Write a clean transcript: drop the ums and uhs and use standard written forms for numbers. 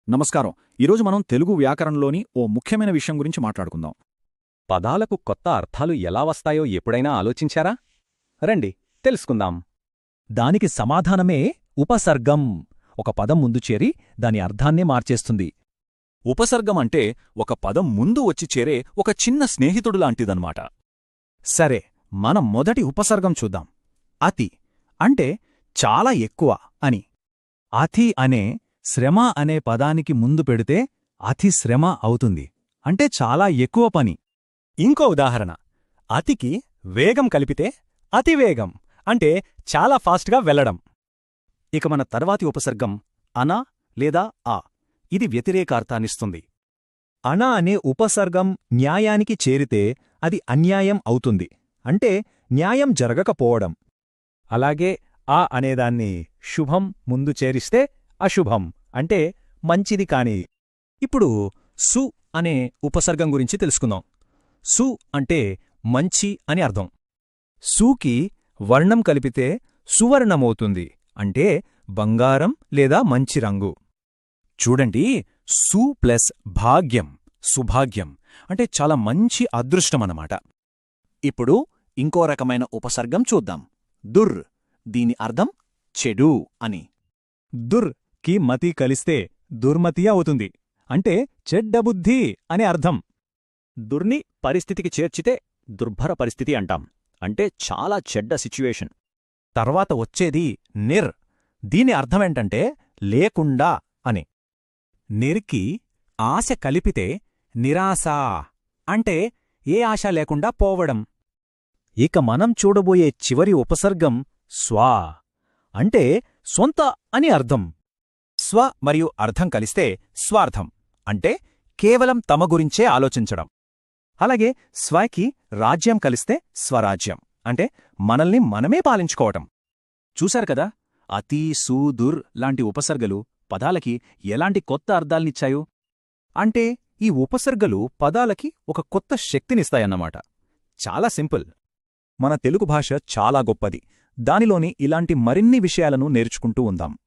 నమస్కారం. ఈరోజు మనం తెలుగు వ్యాకరణంలోని ఓ ముఖ్యమైన విషయం గురించి మాట్లాడుకుందాం. పదాలకు కొత్త అర్థాలు ఎలా వస్తాయో ఎప్పుడైనా ఆలోచించారా? రండి తెలుసుకుందాం. దానికి సమాధానమే ఉపసర్గం. ఒక పదం ముందు చేరి దాని అర్థాన్నే మార్చేస్తుంది. ఉపసర్గం అంటే ఒక పదం ముందు వచ్చి చేరే ఒక చిన్న స్నేహితుడులాంటిదన్నమాట. సరే, మనం మొదటి ఉపసర్గం చూద్దాం. అతి అంటే చాలా ఎక్కువ అని. అతి అనే శ్రమ అనే పదానికి ముందు పెడితే అతి శ్రమ అవుతుంది. అంటే చాలా ఎక్కువ పని. ఇంకో ఉదాహరణ, అతికి వేగం కలిపితే అతివేగం అంటే చాలా ఫాస్ట్గా వెళ్లడం. ఇక మన తర్వాతి ఉపసర్గం అన లేదా ఆ. ఇది వ్యతిరేకార్థాన్నిస్తుంది. అన అనే ఉపసర్గం న్యాయానికి చేరితే అది అన్యాయం అవుతుంది. అంటే న్యాయం జరగకపోవడం. అలాగే ఆ అనేదాన్ని శుభం ముందు చేరిస్తే అశుభం అంటే మంచిది కాని. ఇప్పుడు సు అనే ఉపసర్గం గురించి తెలుసుకుందాం. సు అంటే మంచి అని అర్థం. సుకి వర్ణం కలిపితే సువర్ణమవుతుంది. అంటే బంగారం లేదా మంచి రంగు. చూడండి, సు ప్లస్ భాగ్యం, సుభాగ్యం అంటే చాలా మంచి అదృష్టమన్నమాట. ఇప్పుడు ఇంకో రకమైన ఉపసర్గం చూద్దాం. దుర్. దీని అర్థం చెడు అని. దుర్ కి మతి కలిస్తే దుర్మతి అవుతుంది. అంటే చెడ్డబుద్ధి అనే అర్థం. దుర్ని పరిస్థితికి చేర్చితే దుర్భర పరిస్థితి అంటాం. అంటే చాలా చెడ్డ సిచ్యువేషన్. తర్వాత వచ్చేది నిర్. దీని అర్థమేంటంటే లేకుండా అని. నిర్కి ఆశ కలిపితే నిరాశ అంటే ఏ ఆశ లేకుండా పోవడం. ఇక మనం చూడబోయే చివరి ఉపసర్గం స్వా అంటే సొంత అని అర్థం. స్వ మరియు అర్థం కలిస్తే స్వార్థం అంటే కేవలం తమ గురించే ఆలోచించడం. అలాగే స్వకి రాజ్యం కలిస్తే స్వరాజ్యం అంటే మనల్ని మనమే పాలించుకోవటం. చూశారు కదా, అతి, సు, దుర్ లాంటి ఉపసర్గలు పదాలకి ఎలాంటి కొత్త అర్థాల్నిచ్చాయో. అంటే ఈ ఉపసర్గలు పదాలకి ఒక కొత్త శక్తినిస్తాయన్నమాట. చాలా సింపుల్. మన తెలుగు భాష చాలా గొప్పది. దానిలోని ఇలాంటి మరిన్ని విషయాలను నేర్చుకుంటూ ఉందాం.